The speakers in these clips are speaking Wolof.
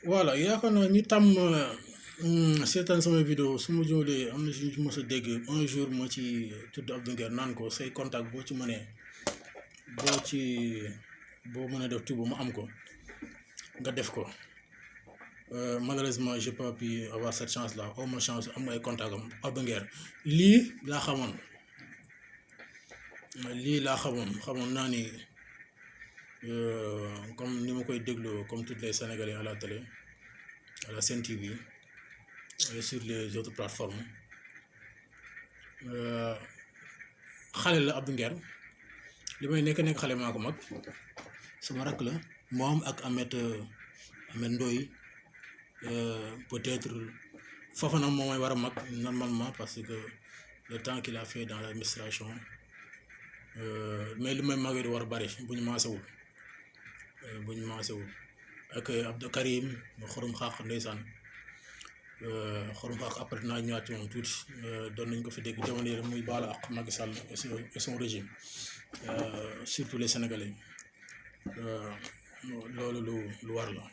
voilà yaakaar naa ñi tàmm seetaan sama vidéo su ma jóolee am na suñu mës a dégg un jour ma ci tudd Abdou Nguer naan ko say contact boo ci mënee boo ci boo mën a def tout ba mu am ko nga def ko malheureusement j'ai pas pu avoir cette chance là au moins chance am ay contact am Abdou Nguer lii laa xamoon naa ni comme ni ma koy dégloo comme toutes les Sénégalais à la télé à la Sen TV et sur les autres plateformes xale la Abdou Nguer li may nekk xale maa ko mag sama rakk la moom ak Ahmed Ndoye peut-être Fofana moom mooy war a mag normalement parce que le temps qu'il a fait dans l'administration mais li may magee di war a bari bu ñu maasewul ak Abdou Karim xorom xaax ndeysaan xorom xaax après naa ñëwaat ci moom tuuti doon nañ ko fi dégg jamono yi muy baala ak Macky Sall et son régime surtout les Sénégalais loolu lu war la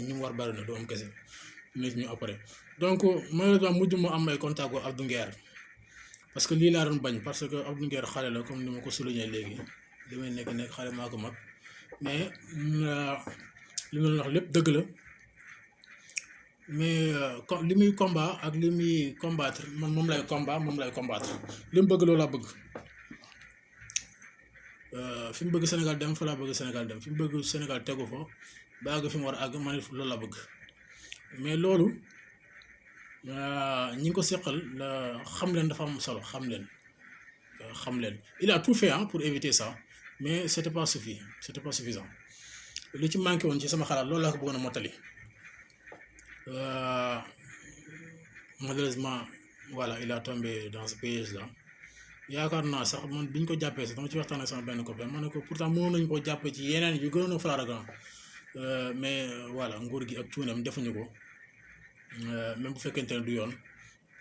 ñi mu war bari na du am kese nit ñu après donc malheureusement mujj ma am ay contact ak Abdou Nguer parce que lii laa doon bañ parce que Abdou Nguer xale la comme ni ma ko souligné léegi li may nekk xale maa ko mag mais li ma wax lépp dëgg la mais li muy combat ak li muy combattre man moom lay combattre li mu bëgg loolu laa bëgg fi mu bëgg Sénégal dem fa laa bëgg Sénégal dem fi mu bëgg Sénégal tegu fa ba àgg fi mu war a àgg man loolu laa bëgg mais loolu ñi ngi ko seqal xam leen dafa am solo xam leen il a tout fait pour éviter ça mais c'était pas suffisant li ci manqué woon ci sama xalaat loolu laa ko bëggoon a mottali malheureusement voilà il a tombé dans ce piège là yaakaar naa sax man bi ñu ko jàppee sax dama ci waxtaan ak sama benn copain ma ne ko pourtant mënoon nañu ko jàppee ci yeneen yu gënoon a flagrant mais voilà nguur gi ak cuunam defuñu ko même bu fekkente ne du yoon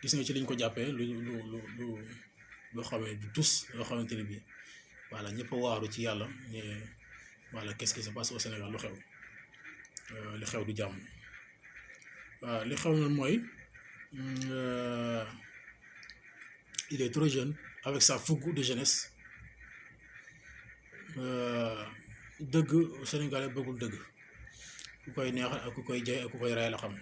gis nga ci liñ ko jàppee loo xamee du tus loo xamante ne bii voilà ñëpp a waaru ci yàlla mais voilà qu'est-ce qui se passe au Sénégal lu xew li xew du jàmm waaw li xew na mooy il est trop jeune avec sa fougue de jeunesse dëgg Sénégalais bëggul dëgg ku koy neexal ak ku koy jaay ak ku koy rey la xam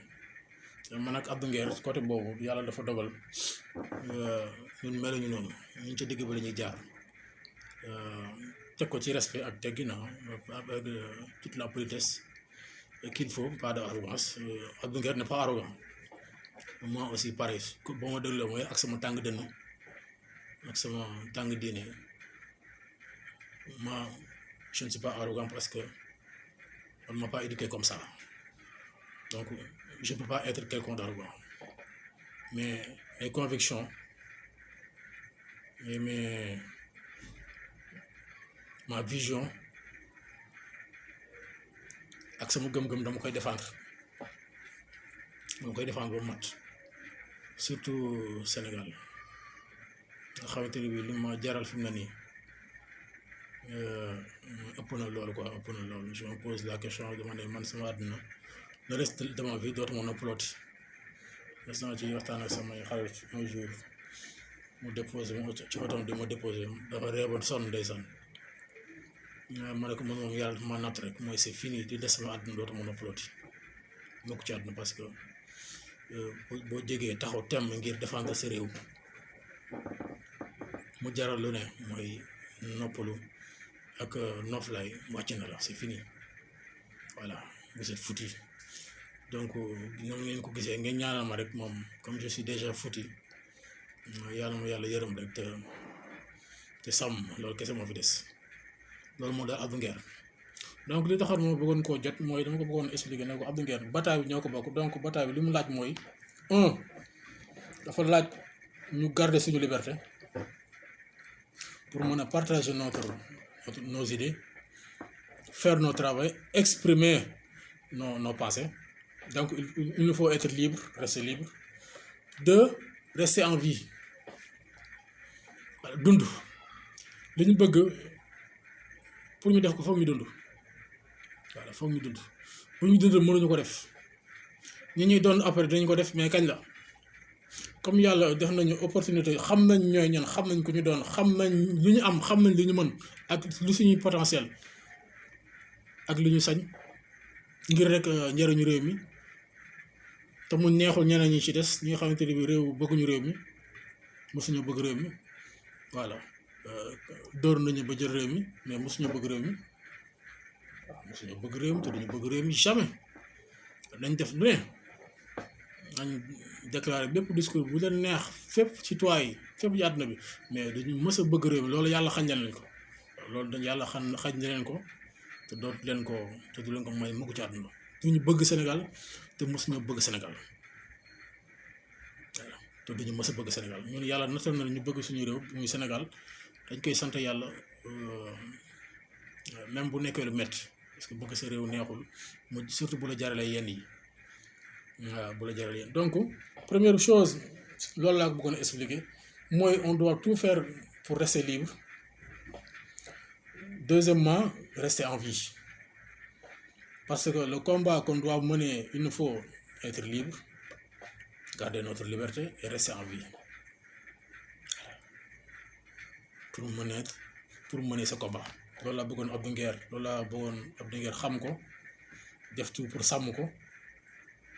man ak Abdou Nguer côté boobu yàlla dafa dogal ñun meluñu noonu ñun ca digg ba la ñuy jaar teg ko ci respect ak teggin avec toute la politesse qu'il faut pas d'arrogance Abdou Nguer n'est pas arrogant moi aussi pareil ba ma déglu mooy ak sama tàng dënn ak sama tàng diine moi je ne suis pas arrogant parce que on m'a pas éduqué comme ça donc je peux pas être quelqu'un d'arrogant mais mes convictions et ma vision ak sama gëm-gëm dama koy défendre ba mat surtout Sénégal nga xamante ni bii li ma jaral fi mu ne nii ëpp na loolu je me pose la question dama ne man sama àdduna le reste de ma vie dootuma noppalooti des naa ci waxtaan ak samay xarit un jour mu déposé ma ci otom di ma déposé dafa reeboon sonn ndeysaan ma ne ko man moom yàlla dafa ma natt rek mooy c'est fini di des sama àdduna dootuma noppalooti mukk ci àdduna parce que boo jegee taxaw temm ngir défendre sa réew mu jaral lu ne mooy noppalu ak noflaay wàcc na la c'est fini voilà vous êtes foutu donc ñoom ngeen ko gisee ngeen ñaanal ma rek moom comme je suis déjà foutu yàlla ma yàlla yërëm rek te sàmm loolu kese moo fi des loolu moo daal Abdou Nguer donc li taxoon moo bëggoon koo jot mooy dama ko bëggoon expliquer ne ko Abdou Nguer bataille bi ñoo ko bokk donc bataille bi li mu laaj mooy dafa laaj ñu garder suñu liberté pour mën a partager nos idées faire nos travail exprimer nos pensées donc il nous faut être libre rester libre de rester en vie dund li ñu bëgg pour ñu def ko foog ñu dund voilà foog ñu dund bu ñu dund mënuñu ko def ñi ñuy doon après dañ ko def mais kañ la comme yàlla def nañu opportunité xam nañ ñooy ñan xam nañ ku ñu doon xam nañ lu ñu am xam nañ li ñu mën ak lu suñuy potentiel ak li ñu sañ ngir rek njëriñu réew mi te mu neexul ñeneen ñi ci des ñi nga xamante ne bi réew bëgguñu réew mi mosuñu bëgg réew mi voilà dóor nañu ba jël réew mi mais mosuñu bëgg réew mi waaw mosuñu bëgg réew mi te duñu bëgg réew mi jamais nañ def lu ne nañ déclaré bépp discours bu leen neex fépp ci toit yi fépp ci àdduna bi mais dañu mës a bëgg réew mi loolu yàlla xañ na leen ko loolu dañ yàlla xañ na leen ko te dootu leen ko te du leen ko may mukk ci àdduna duñu bëgg Sénégal te mosuñu bëgg Sénégal voilà te duñu mës a bëgg Sénégal ñun yàlla nattal na ñu bëgg suñu réew muy Sénégal dañ koy sant yàlla même bu nekkee lu métti parce que bëgg sa réew neexul mu surtout bu la jaralee yenn yi waaw bu la jaralee yenn donc première chose loolu laa bëggoon a expliquer mooy on doit tout faire pour rester libre. Deuxièmement, rester en vie. Parce que le combat qu'on doit mener, il nous faut être libre, garder notre liberté et rester en vie. Pour mener ce combat. Loolu laa bëggoon Abdou Nguer loolu laa bëggoon Abdou Nguer xam ko def tout pour sàmm ko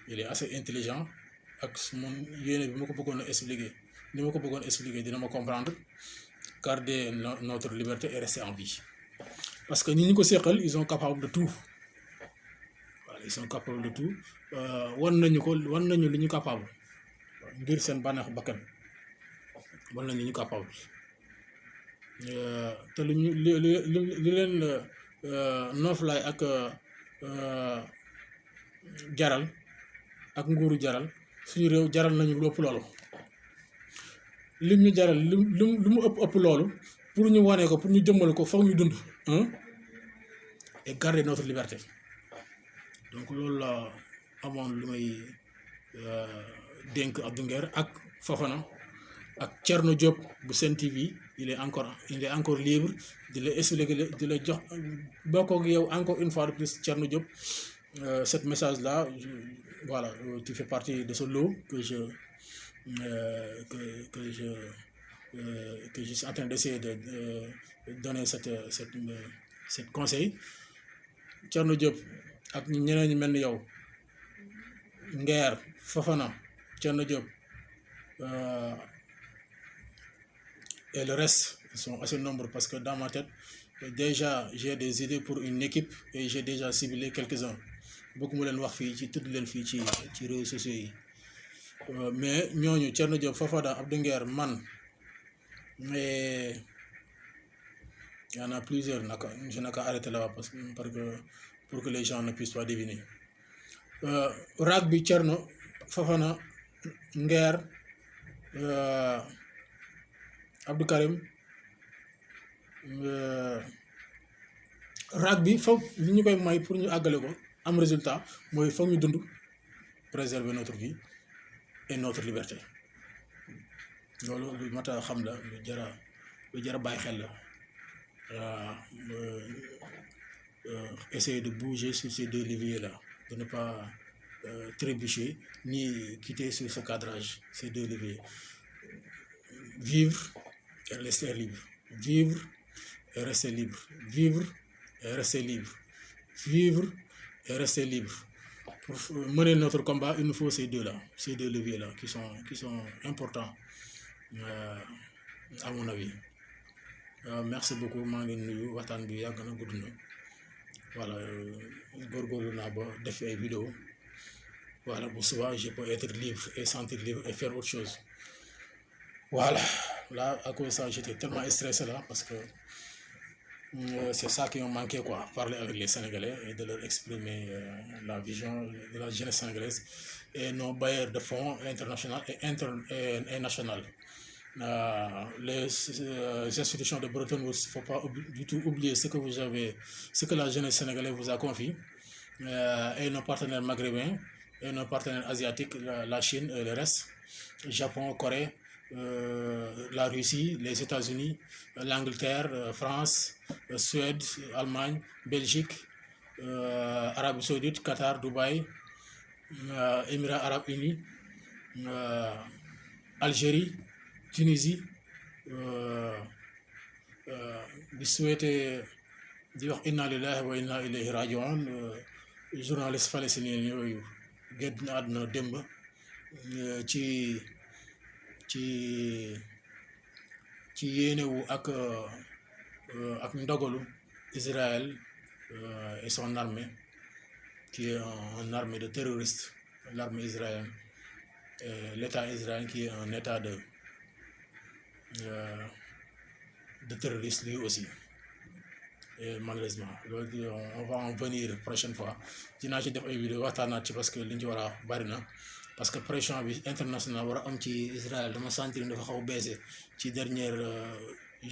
il est assez intelligent ak moom yéene bi ma ko bëggoon a expliquer ni ma ko bëggoon expliquer dina ma comprendre garder notre liberté et rester en vie. Parce que ñi ñu ko seqal ils sont capables de tout voilà ils sont capables de tout wan nañu li ñu capable ngir seen bànneex bakkan wan nañu li ñu capable te li ñu li leen nooflaay ak jaral ak nguuru jaral suñu réew jaral nañu lu ëpp loolu lim ñu jaral lu mu ëpp loolu pour ñu wane ko pour ñu jëmmal ko foog ñu dund et garder notre liberté donc loolu la amoon lu may dénk Abdou Nguer ak Fofana ak Thierno Diop bu Sen TV il est encore libre di la expliquer di la jox bokk ak yow encore une fois de plus Thierno Diop cette message là voilà tu fais partie de ce lot que je suis en train d'essayer de donner cette conseil Thierno Diop ak ñeneen ñi mel ni yow Nguer Fofana Thierno Diop et le reste ils sont assez nombreux parce que dans ma tête déjà j'ai des idées pour une équipe et j'ai déjà ciblé quelques-uns bëgguma leen wax fii ci tudd leen fii ci réseaux sociaux yi mais ñooñu Thierno Diop Fofana Abdou Nguer man mais il y en a plusieurs je n'ai qu'à arrêter là pour que les gens ne puissent pas deviner raag bi Thierno Fofana Nguer Abdou Karim raag bi foog li ñu koy may pour ñu àggale ko am résultat mooy foog ñu dund préserver notre vie et notre liberté loolu lu mat a xam la lu jara bàyyi xel la essayer de bouger sur ces deux leviers là de ne pas trébucher ni quitter sur ce cadrage ces deux leviers vivre et rester libre vivre et rester libre vivre et rester libre vivre et rester libre pour mener notre combat il nous faut ces deux leviers là qui sont importants à mon avis merci beaucoup maa ngi nuyu waxtaan bi yàgg na gudd na voilà góorgóorlu naa ba def ay vidéo voilà bu suba je peux être libre et sentir libre et faire autre chose voilà là à cause de ça j'étais tellement stressé là parce que c'est ça qui m'a manqué quoi parler avec les Sénégalais et de leur exprimer la vision de la jeunesse sénégalaise et nos bailleurs de fonds internationaux et nationaux. Les institutions de Bretton Woods, il ne faut pas du tout oublier ce que la jeunesse sénégalaise vous a confié et nos partenaires maghrébins et nos partenaires asiatiques, la Chine et le reste, Japon, Corée, la Russie, les États-Unis, l'Angleterre, France, Suède, Allemagne, Belgique, Arabie Saoudite, Qatar, Dubaï, Émirats Arabes Unis, Algérie, Tunisie, di souhaiter di wax inna lillahi wa inna ilayhi rajiun journaliste palestinien yooyu génn na àdduna démb ci ci ci yéenewu ak ndogalu Israël et son armée qui est une armée de terroristes, l'armée israélienne, l'État israélien qui est un État de terroristes lui aussi. Et malheureusement, on va en venir prochaine fois. dinaa ci def ay vidéo waxtaanaat ci parce que liñ ci war a bari na parce que pression bi international war a am ci Israël dama sentir dafa xaw a baissé ci dernier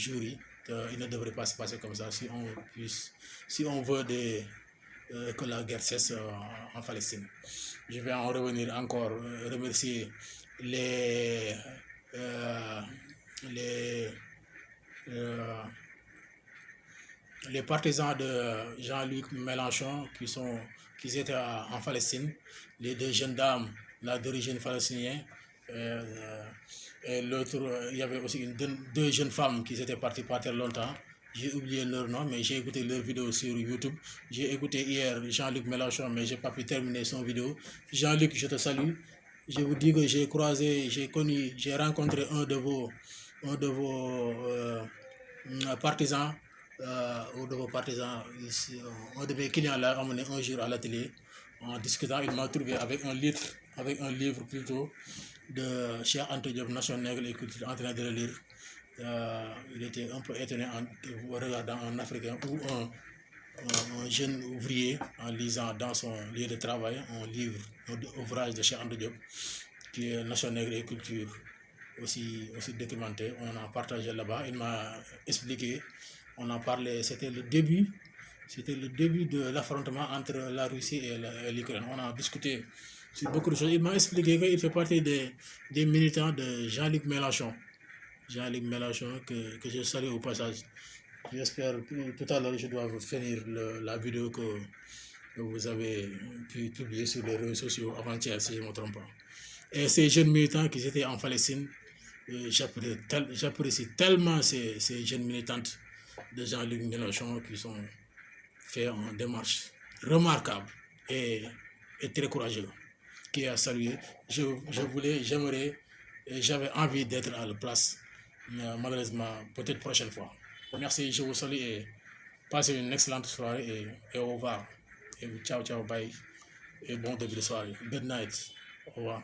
jours yi te il ne devrait pas se passer comme ça si on veut que la guerre cesse en Palestine. Je vais en revenir encore, remercier les partisans de Jean-Luc Mélenchon qui étaient en Palestine, les deux jeunes dames là d'origine palestinienne, et l'autre, il y avait aussi deux jeunes femmes qui étaient parties par terre longtemps. J'ai oublié leur nom, mais j'ai écouté leur vidéo sur YouTube. J'ai écouté hier Jean-Luc Mélenchon, mais j'ai pas pu terminer son vidéo. Jean-Luc, je te salue. Je vous dis que j'ai rencontré un de vos partisans, ici, un de mes clients l'a amené un jour à l'atelier. En discutant, il m'a trouvé avec un livre plutôt de Cheikh Anta Diop, Nation Nègre et Culture, en train de le lire. Il était un peu étonné en regardant un Africain ou un jeune ouvrier en lisant dans son lieu de travail un ouvrage de Cheikh Anta Diop qui est Nation Nègre et Culture, aussi documenté. On a partagé là-bas. Il m'a expliqué, on en parlait, c'était le début de l'affrontement entre la Russie et l'Ukraine. On a discuté sur beaucoup de choses. Il m'a expliqué qu'il fait partie des militants de Jean-Luc Mélenchon. Jean-Luc Mélenchon, que je salue au passage. J'espère que tout à l'heure je dois vous finir la vidéo que vous avez pu publier sur les réseaux sociaux avant-hier, si je ne me trompe pas. Et ces jeunes militants qui étaient en Palestine, j'apprécie tellement ces jeunes militantes de Jean-Luc Mélenchon qui sont fait en démarche remarquable et très courageux, qui a salué. J'avais envie d'être à la place, mais malheureusement, peut-être prochaine fois. Merci, je vous salue et passez une excellente soirée et au revoir. Et ciao, bye. Et bon début de soirée. Good night. Au revoir.